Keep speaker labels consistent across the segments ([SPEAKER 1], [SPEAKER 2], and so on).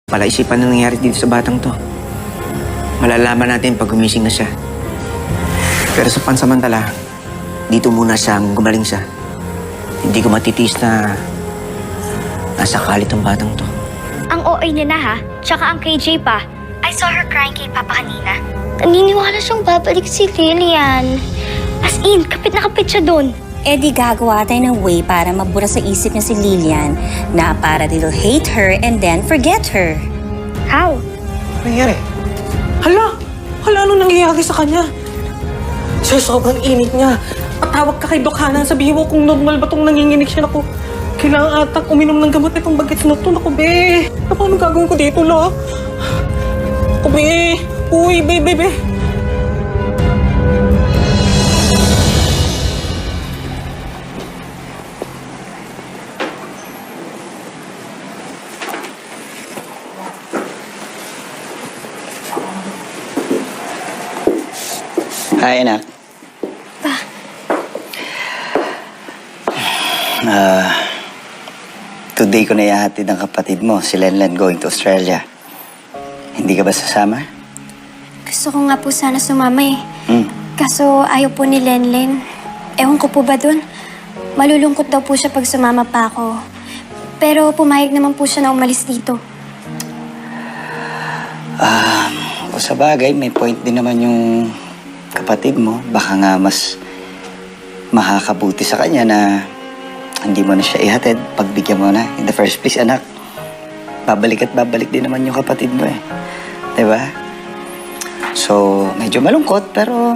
[SPEAKER 1] Palaisipan na nangyari dito sa batang to. Malalaman natin pag gumising na siya. Pero sa pansamantala, dito muna siyang gumaling siya. Hindi ko matitiis na nasa kalit ang batang to.
[SPEAKER 2] Ang OA niya na ha, tsaka ang KJ pa. I saw her crying kay Papa kanina. Naniniwala siyang babalik si Lilian. As in, kapit na kapit siya doon.
[SPEAKER 3] Eh di gagawa tayo ng way para mabura sa isip niya si Lilian na para they'll hate her and then forget her.
[SPEAKER 2] How?
[SPEAKER 4] Ano nangyari? Hala! Anong nangyayari sa kanya? Sir, sobrang init niya. Patawag ka kay Doc Hannah, sabihin mo kung normal ba itong nanginginig siya. Naku, kailangan atang uminom ng gamot itong bagets na ito. Naku, be! Paano gagawin ko dito, la? Naku, be! Uy, be!
[SPEAKER 5] Hi, anak.
[SPEAKER 2] Pa.
[SPEAKER 5] Today ko na ihahatid ang kapatid mo, si Lenlen, going to Australia. Hindi ka ba sasama?
[SPEAKER 2] Gusto ko nga po sana sumama eh.
[SPEAKER 5] Hmm.
[SPEAKER 2] Kaso ayaw po ni Lenlen. Ewan ko po ba dun? Malulungkot daw po siya pag sumama pa ako. Pero pumayag naman po siya na umalis dito.
[SPEAKER 5] O sa bagay, may point din naman yung kapatid mo. Baka nga mas makakabuti sa kanya na hindi mo na siya ihatid. Pagbigyan mo na. In the first place, anak, babalik at babalik din naman yung kapatid mo eh. Diba? So, medyo malungkot, pero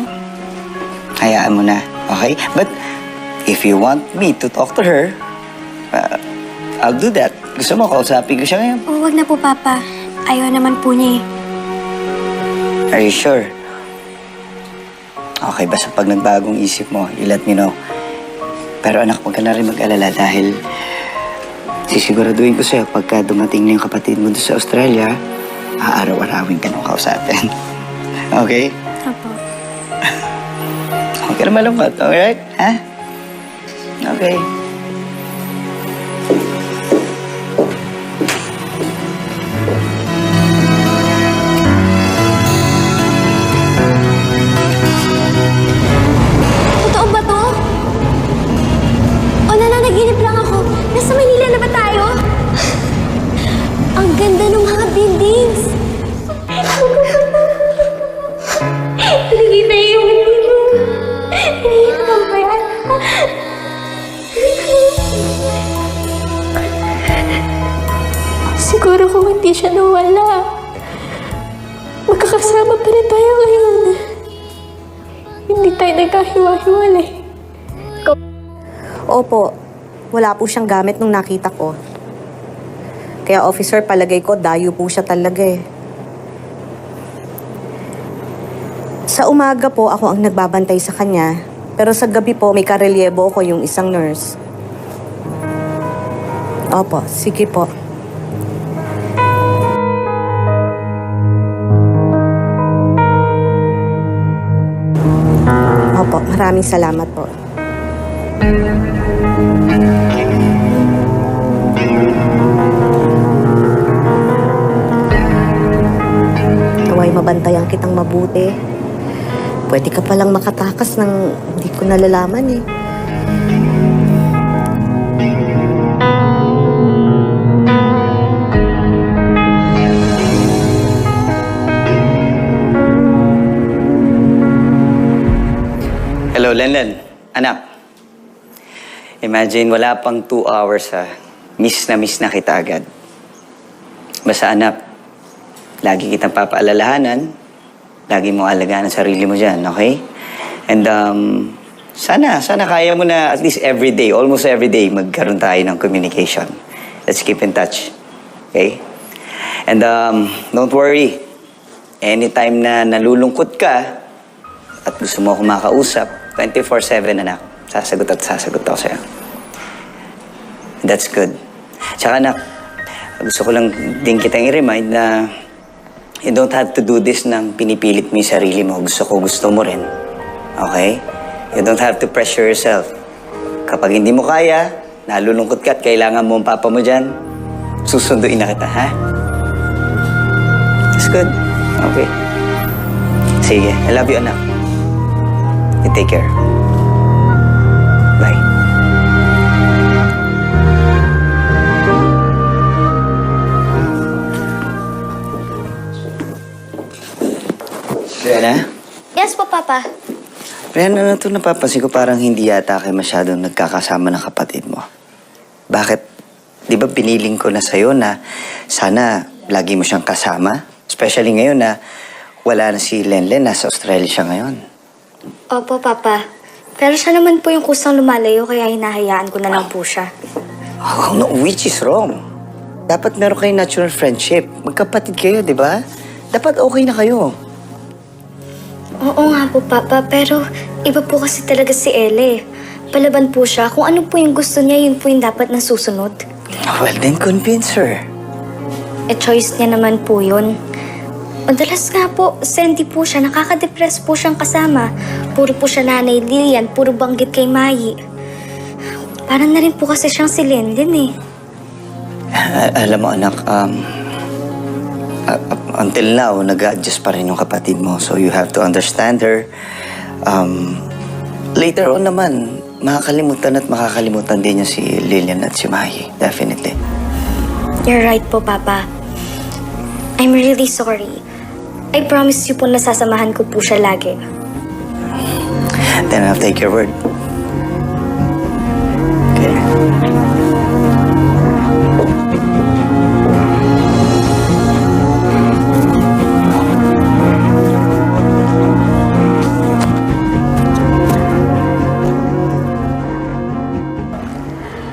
[SPEAKER 5] hayaan mo na. Okay? But, if you want me to talk to her, I'll do that. Gusto mo, kausapin ko siya ngayon?
[SPEAKER 2] Oh, wag na po, Papa. Ayaw naman po niya eh.
[SPEAKER 5] Are you sure? Okay, basta pag nagbagong isip mo, you let me know. Pero anak, huwag ka na rin mag-alala dahil sisiguraduhin ko sa'yo pagka dumating na yung kapatid mo doon sa Australia, aaraw-arawin ka nung kausapin. Okay?
[SPEAKER 2] Opo.
[SPEAKER 5] Huwag ka na malungkot, alright? Ha? Okay.
[SPEAKER 2] Totoo ba to? O nananaginip lang ako? Nasa Manila na ba tayo? Ang ganda ng mga buildings. Nakikita yung dito. Hinihiram ba yan? Siguro kung hindi siya nawala, magkakasama pa rin tayo ngayon. Hindi tayo nagkahiwa-hiwalay.
[SPEAKER 6] Opo, wala po siyang gamit nung nakita ko. Kaya officer, palagay ko, dayo po siya talaga eh. Sa umaga po, ako ang nagbabantay sa kanya. Pero sa gabi po, may karelyebo ko yung isang nurse. Opo, sige po. Opo, maraming salamat po. Naway mabantayan kitang mabuti. Pwede ka palang makatakas ng hindi ko nalalaman eh.
[SPEAKER 5] Hello, Lenlen. Anak. Imagine, wala pang 2 hours ha. Miss na kita agad. Basta anak, lagi kitang papaalalahanan. Lagi mo alagaan ang sarili mo dyan, okay? And sana kaya mo na at least every day, almost every day, magkaroon tayo ng communication. Let's keep in touch, okay? And don't worry. Anytime na nalulungkot ka at gusto mo akong makausap, 24/7, anak. Sasagot ako sa'yo. That's good. Tsaka, anak, gusto ko lang din kitang i-remind na you don't have to do this nang pinipilit mo yung sarili mo. Gusto mo rin. Okay? You don't have to pressure yourself. Kapag hindi mo kaya, nalulungkot ka at kailangan mo ang papa mo dyan, susunduin na kita, ha? good. Okay. Sige, I love you, anak. You take care. Bye. Rena?
[SPEAKER 2] Yes po, Papa.
[SPEAKER 5] Rena, na ito napapansin ko parang hindi yata kayo masyadong nagkakasama ng kapatid mo. Bakit? Di ba piniling ko na sa'yo na sana lagi mo siyang kasama? Especially ngayon na wala na si Lenlen, nasa Australia siya ngayon.
[SPEAKER 2] Opo, Papa. Pero siya naman po yung kusang lumalayo kaya hinahayaan ko na lang po siya.
[SPEAKER 5] Oh, no, which is wrong. Dapat meron kayong natural friendship. Magkapatid kayo, di ba? Dapat okay na kayo.
[SPEAKER 2] Oo nga po, Papa. Pero iba po kasi talaga si Ele. Palaban po siya. Kung ano po yung gusto niya, yun po yung dapat na susunod.
[SPEAKER 5] Well, then convince her.
[SPEAKER 2] Choice niya naman po yun. Madalas nga po, senti po siya. Nakaka-depress po siyang kasama. Puro po siya Nanay Lilian. Puro banggit kay Mayi. Parang na rin po kasi siyang si Lenlen eh.
[SPEAKER 5] Alam mo, anak, until now, nag-adjust pa rin yung kapatid mo. So you have to understand her. Later on naman, makakalimutan din niya si Lilian at si Mahi. Definitely.
[SPEAKER 2] You're right po, Papa. I'm really sorry. I promise you po nasasamahan ko po siya lagi.
[SPEAKER 5] Then I'll take your word. Okay.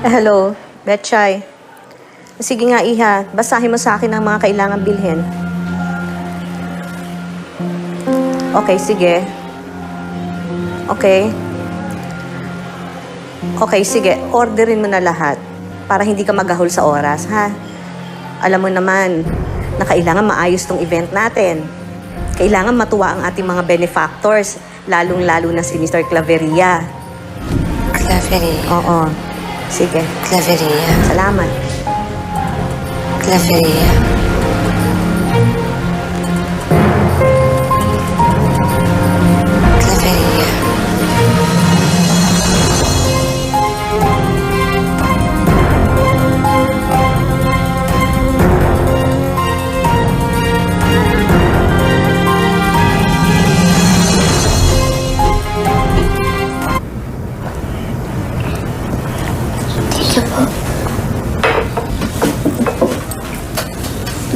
[SPEAKER 6] Hello, Betchay. Sige nga, Iha. Basahin mo sa akin ang mga kailangang bilhin. Okay, sige. Okay. Okay, sige. Orderin mo na lahat para hindi ka magahol sa oras, ha? Alam mo naman na kailangan maayos tong event natin. Kailangan matuwa ang ating mga benefactors, lalong-lalo na si Mr. Claveria.
[SPEAKER 7] Claveria.
[SPEAKER 6] Oo. Sige.
[SPEAKER 7] Claveria.
[SPEAKER 6] Salamat.
[SPEAKER 7] Claveria. Claveria.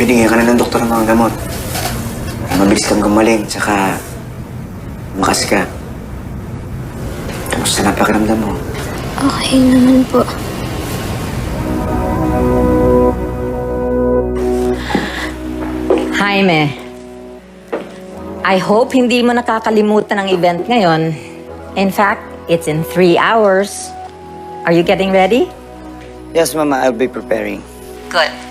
[SPEAKER 1] Binigyan ka na ng doktor ng mga gamot. Mabilis kang gumaling, tsaka makas ka. Kamusta na pakiramdam mo?
[SPEAKER 2] Okay naman po.
[SPEAKER 7] Jaime, I hope hindi mo nakakalimutan ang event ngayon. In fact, it's in 3 hours. Are you getting ready?
[SPEAKER 5] Yes, Mama, I'll be preparing.
[SPEAKER 7] Good.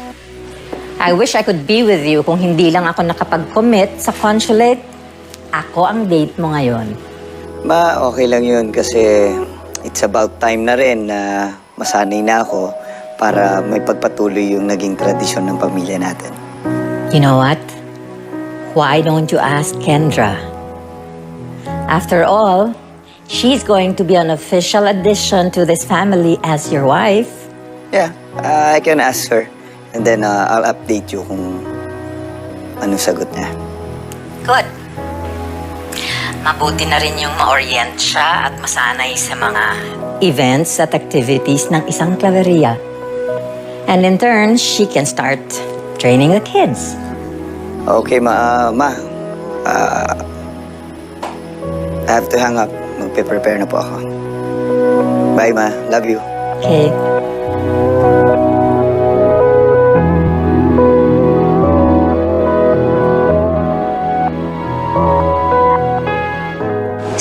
[SPEAKER 7] I wish I could be with you kung hindi lang ako nakapag-commit sa consulate. Ako ang date mo ngayon.
[SPEAKER 5] Ma, okay lang yun kasi it's about time na rin na masanay na ako para may pagpatuloy yung naging tradisyon ng pamilya natin.
[SPEAKER 7] You know what? Why don't you ask Kendra? After all, she's going to be an official addition to this family as your wife.
[SPEAKER 5] Yeah, I can ask her. And then I'll update you kung anong sagot niya.
[SPEAKER 7] Good. Mabuti na rin yung ma-orient siya at masanay sa mga events at activities ng isang Claveria. And in turn, she can start training the kids.
[SPEAKER 5] Okay, I have to hang up. Magpe-prepare na po ako. Bye, Ma. Love you.
[SPEAKER 7] Okay.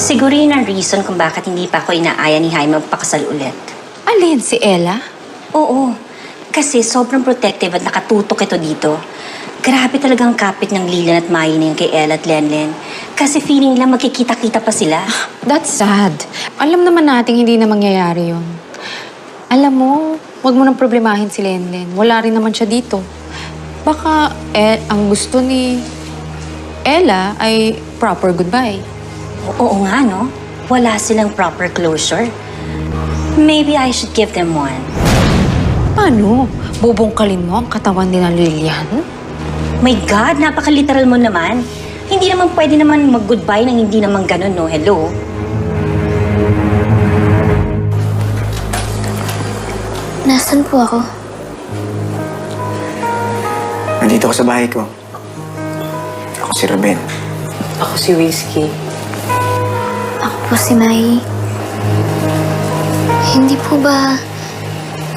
[SPEAKER 3] Siguro yun ang reason kung bakit hindi pa ako inaaya ni Jaime magpakasal ulit.
[SPEAKER 8] Alin, si Ella?
[SPEAKER 3] Oo, kasi sobrang protective at nakatutok ito dito. Grabe talagang kapit ng Lilian at Mayi na yan kay Ella at Lenlen. Kasi feeling nila magkikita-kita pa sila.
[SPEAKER 8] That's sad. Alam naman natin hindi na mangyayari yun. Alam mo, wag mo nang problemahin si Lenlen. Wala rin naman siya dito. Baka, ang gusto ni Ella ay proper goodbye.
[SPEAKER 3] Oo nga, no? Wala silang proper closure. Maybe I should give them one.
[SPEAKER 8] Paano? Bubungkalin mo ang katawan ni na Lilian?
[SPEAKER 3] My God, napaka-literal mo naman. Hindi naman pwede naman mag-goodbye nang hindi naman ganun, no? Hello?
[SPEAKER 2] Nasaan po ako?
[SPEAKER 1] Nandito ako sa bahay ko. Ako si Ruben.
[SPEAKER 4] Ako si Whiskey.
[SPEAKER 2] Ako po si Mai. Hindi po ba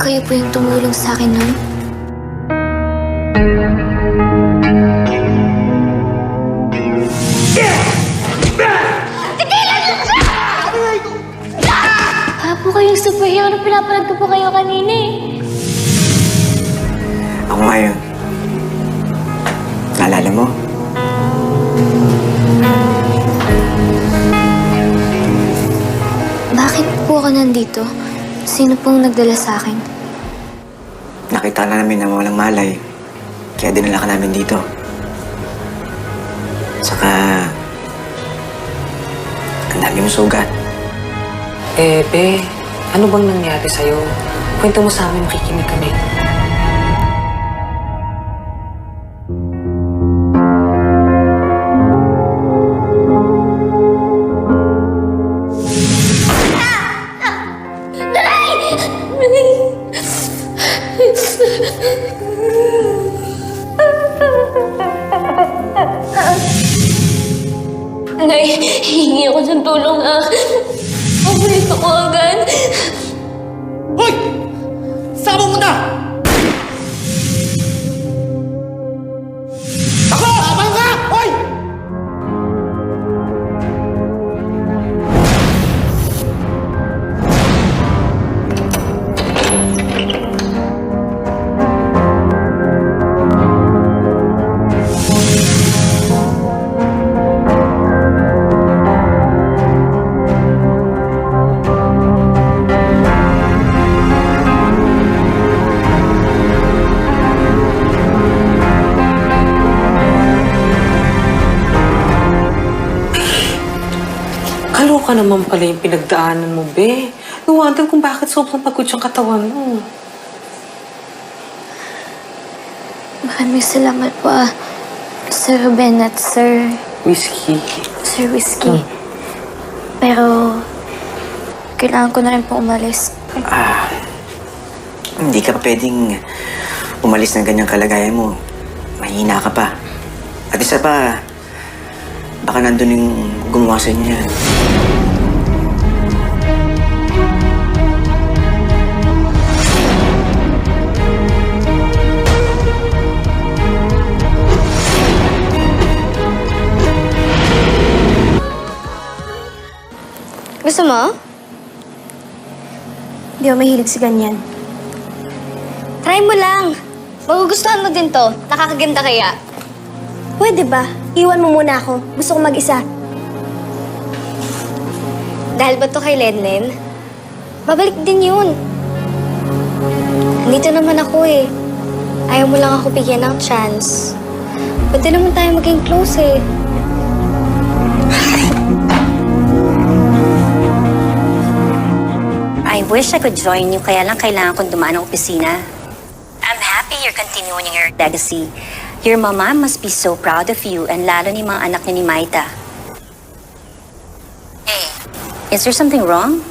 [SPEAKER 2] kayo po yung tumulong sa akin nun? Po kayong superhero na pinapanood ko po kayo kanina eh.
[SPEAKER 1] Ako nga yun. Naalala mo?
[SPEAKER 2] Bakit po ako nandito? Sino pong nagdala sa akin?
[SPEAKER 1] Nakita na namin na walang malay. Kaya dinala ka namin dito. Saka... ang dami mong sugat.
[SPEAKER 4] Be, ano bang nangyari sa'yo? Kwento mo sa amin, makikinig kami.
[SPEAKER 2] Nay, hihingi ako ng tulong Paborito ko agad.
[SPEAKER 9] Hoy! Sama mo na! Ako! Tama ka! Hoy!
[SPEAKER 4] Kaloka naman pala yung pinagdaanan mo, Be. No-wonder kung bakit sobrang pagod yung katawan mo.
[SPEAKER 2] Maraming salamat po Sir Ruben at Sir
[SPEAKER 4] Whiskey.
[SPEAKER 2] Whiskey. Pero, kailangan ko na rin po umalis.
[SPEAKER 1] Hindi ka pwedeng umalis ng ganyang kalagayan mo. Mahina ka pa. At isa pa, baka nandun yung gumawa sa inyo yan.
[SPEAKER 2] Gusto mo? Hindi ako mahilig sa ganyan. Try mo lang. Magugustuhan mo din to. Nakakaganda kaya. Pwede ba? Iwan mo muna ako. Gusto ko mag-isa. Dahil ba to kay Lenlen? Babalik din yun. Nandito naman ako eh. Ayaw mo lang ako bigyan ng chance. Pwede naman tayo maging close eh.
[SPEAKER 3] I wish I could join you, kaya lang kailangan kong dumaan ng opisina. I'm happy you're continuing your legacy. Your mama must be so proud of you, and lalo ni mga anak niya ni Maita. Hey, is there something wrong?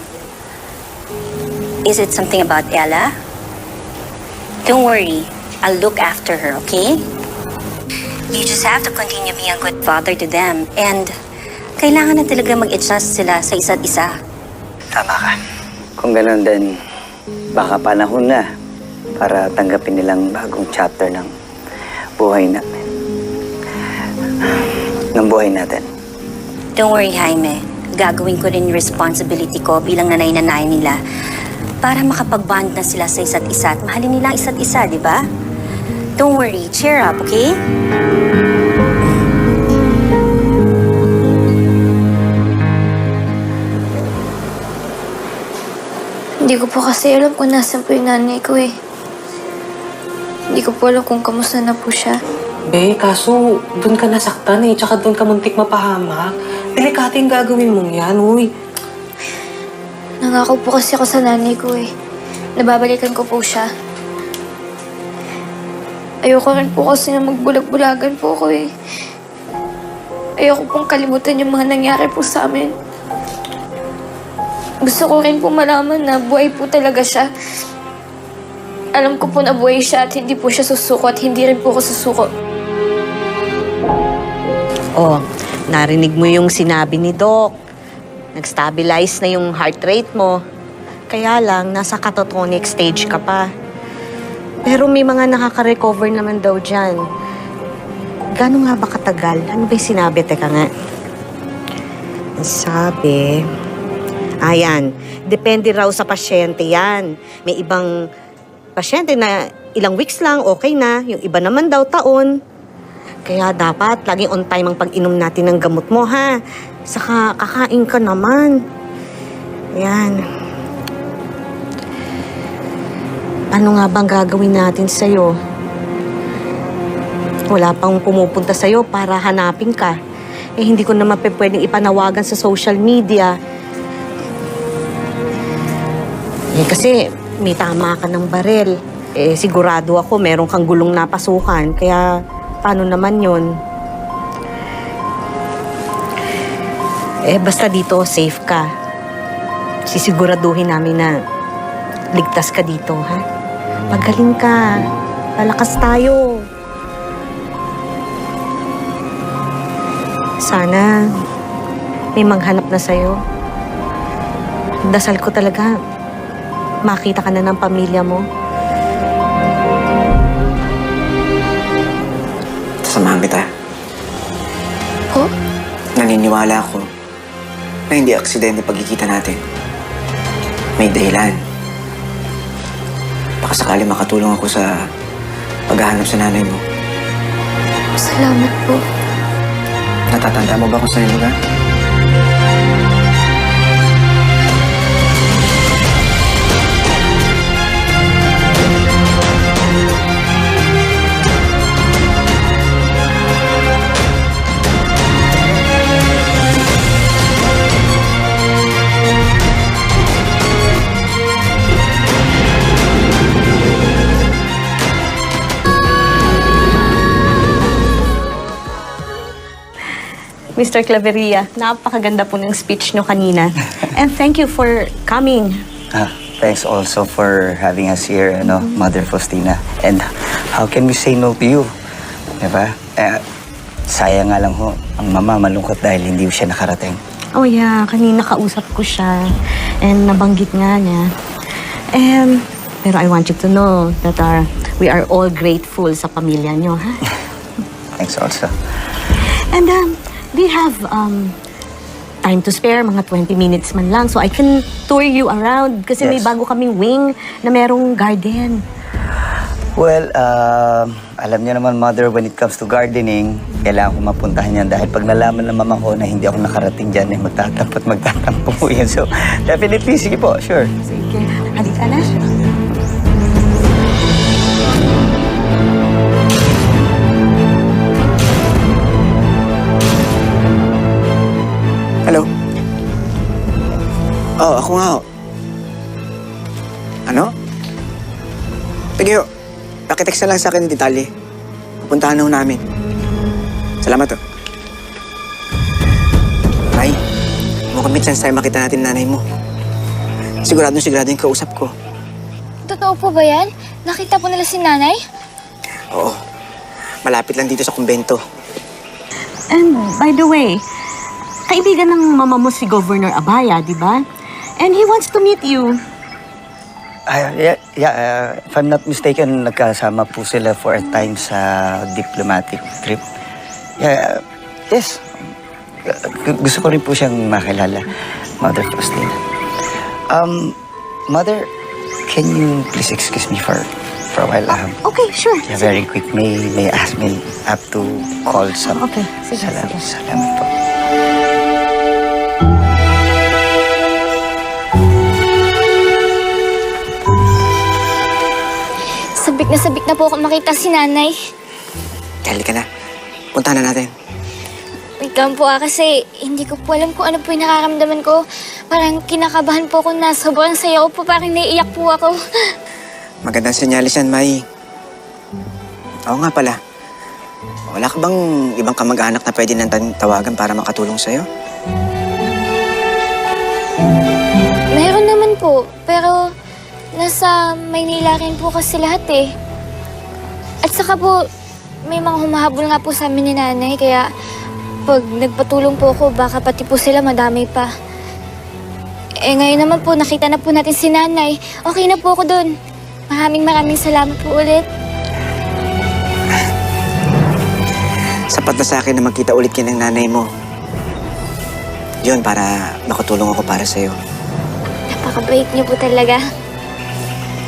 [SPEAKER 3] Is it something about Ella? Don't worry, I'll look after her, okay? You just have to continue being a good father to them, and kailangan na talaga mag-adjust sila sa isa't isa.
[SPEAKER 5] Tama ka. Kung gano'n din, baka panahon na para tanggapin nilang bagong chapter ng buhay namin. Ng buhay natin.
[SPEAKER 3] Don't worry, Jaime. Gagawin ko rin yung responsibility ko bilang nanay-nanay nila para makapag-bond na sila sa isa't isa at mahalin nila ang isa't isa, di ba? Don't worry. Cheer up, okay?
[SPEAKER 2] Hindi ko po kasi alam kung nasan po yung nanay ko eh. Hindi ko po alam kung kamusta na po siya.
[SPEAKER 4] Be, kaso doon ka nasaktan eh, tsaka doon ka muntik mapahamak. Delikado yung gagawin mong yan, uy.
[SPEAKER 2] Nangako po kasi ako sa nanay ko eh. Nababalikan ko po siya. Ayoko rin po kasi na magbulag-bulagan po ako eh. Ayoko pong kalimutan yung mga nangyari po sa amin. Gusto ko rin po malaman na buhay po talaga siya. Alam ko po na buhay siya at hindi po siya susuko at hindi rin po ako susuko.
[SPEAKER 6] Oh, narinig mo yung sinabi ni Doc. Nag-stabilize na yung heart rate mo. Kaya lang, nasa catatonic stage ka pa. Pero may mga nakaka-recover naman daw dyan. Gano'n nga ba katagal? Ano ba yung sinabi? Teka nga. Ang sabi... Ayan, depende raw sa pasyente yan. May ibang pasyente na ilang weeks lang, okay na. Yung iba naman daw taon. Kaya dapat laging on time ang pag-inom natin ng gamot mo, ha? Saka kakain ka naman. Ayan. Ano nga bang gagawin natin sa'yo? Wala pang pumupunta sa'yo para hanapin ka. Eh, hindi ko naman pwedeng ipanawagan sa social media. Eh, kasi may tama ka ng barel. Eh, sigurado ako meron kang gulong napasukan. Kaya, paano naman yun? Eh, basta dito, safe ka. Sisiguraduhin namin na ligtas ka dito, ha? Magaling ka. Lalakas tayo. Sana may maghanap na sa'yo. Dasal ko talaga, makita ka na ng pamilya mo.
[SPEAKER 1] Samahan kita.
[SPEAKER 2] Po?
[SPEAKER 1] Naniniwala ako na hindi aksidente pagkikita natin. May dahilan. Baka sakali makatulong ako sa paghahanap sa nanay mo.
[SPEAKER 2] Salamat po.
[SPEAKER 1] Natatanda mo ba kung saan yung lugar?
[SPEAKER 6] Mr. Claveria, napakaganda po ng speech nyo kanina. And thank you for coming.
[SPEAKER 5] Thanks also for having us here, Mother Faustina. And how can we say no to you? Diba? Sayang nga lang ho, ang mama malungkot dahil hindi siya nakarating.
[SPEAKER 6] Oh yeah, kanina kausap ko siya. And nabanggit nga niya. Pero I want you to know that we are all grateful sa pamilya nyo, ha?
[SPEAKER 5] Thanks also.
[SPEAKER 6] And do you have time to spare? Mga 20 minutes man lang. So I can tour you around. Kasi may
[SPEAKER 5] Yes.
[SPEAKER 6] bago kaming wing na merong garden.
[SPEAKER 5] Well, alam niyo naman, Mother, when it comes to gardening, kailangan ko mapuntahan yan dahil pag nalaman ng mama ko na hindi ako nakarating dyan, magtatampo po yan. So, definitely, sige po, sure.
[SPEAKER 6] Sige, halika na.
[SPEAKER 1] Hello? Oh, ako nga. Ano? Sige, pakitext na lang sa akin ng detalye. Pupuntahan na ho namin. Salamat, oh. Nay, mukhang may chance tayo makita natin nanay mo. Sigurado yung kausap ko.
[SPEAKER 2] Totoo po ba yan? Nakita po nila si nanay?
[SPEAKER 1] Oo. Malapit lang dito sa kumbento.
[SPEAKER 6] And by the way, kaibigan ng mama mo si Governor Abaya, di ba? And he wants to meet you.
[SPEAKER 5] If I'm not mistaken, nagkasama po sila for a time sa diplomatic trip. Yes. Gusto ko rin po siyang makilala, Mother Faustina. Mother, can you please excuse me for a while?
[SPEAKER 6] Okay, sure.
[SPEAKER 5] Yeah, very quick. May ask me up to call some...
[SPEAKER 6] Okay, sige, sige.
[SPEAKER 5] Salamat po.
[SPEAKER 2] Sabik na po ako makita si nanay.
[SPEAKER 1] Halika na. Punta na natin.
[SPEAKER 2] Wait lang po kasi hindi ko po alam kung ano po yung nakaramdaman ko. Parang kinakabahan po ako na sobrang saya ko po, parang naiiyak po ako.
[SPEAKER 1] Magandang senyalis yan, Mai. Oo nga pala. Wala ka bang ibang kamag-anak na pwede nang tawagan para makatulong sa'yo?
[SPEAKER 2] Meron naman po, pero nasa Maynila rin po kasi lahat eh. At saka po, may mga humahabol nga po sa amin ni nanay, kaya pag nagpatulong po ako, baka pati po sila madamay pa. Eh ngayon naman po, nakita na po natin si nanay. Okay na po ako dun. Maraming salamat po ulit.
[SPEAKER 1] Sapat na sa akin na magkita ulit kayo ng nanay mo. Yun, para makatulong ako para sa'yo.
[SPEAKER 2] Napakabait niyo po talaga.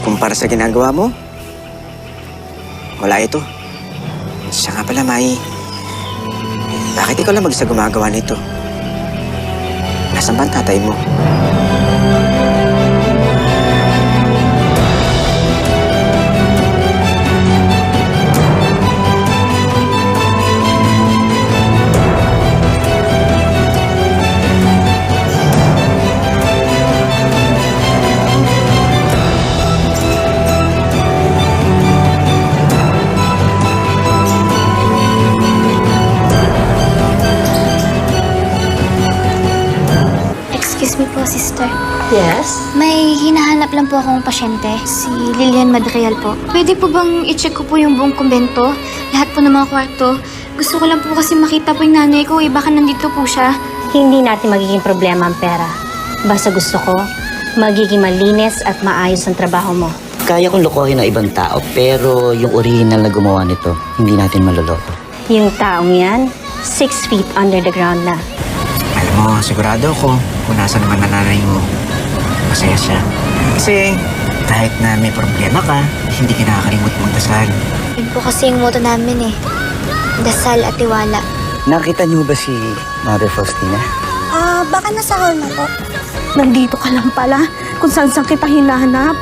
[SPEAKER 1] Kumpara sa ginagawa mo, wala ito. Siya nga pala, Mai. Bakit ikaw lang mag-isa gumagawa nito? Nasaan ba ang tatay mo?
[SPEAKER 2] Excuse me po, sister.
[SPEAKER 7] Yes?
[SPEAKER 2] May hinahanap lang po akong pasyente. Si Lilian Madrial po. Pwede po bang i-check ko po yung buong kumbento? Lahat po ng mga kwarto. Gusto ko lang po kasi makita po yung nanay ko. Baka nandito po siya.
[SPEAKER 3] Hindi natin magiging problema ang pera. Basta gusto ko, magiging malinis at maayos ang trabaho mo.
[SPEAKER 10] Kaya kong lokohin ang ibang tao, pero yung original na gumawa nito, hindi natin maloloko.
[SPEAKER 3] Yung taong yan, 6 feet under the ground na.
[SPEAKER 1] Alam mo, sigurado ako kung nasa naman na nanay mo, masaya siya. Kasi kahit na may problema ka, hindi ka nakakalimot magdasal.
[SPEAKER 2] Yun po kasi yung motto namin eh. Dasal at tiwala.
[SPEAKER 10] Nakita niyo ba si Mother Faustina?
[SPEAKER 6] Baka nasa hall na po. Nandito ka lang pala kung saan kita hinahanap.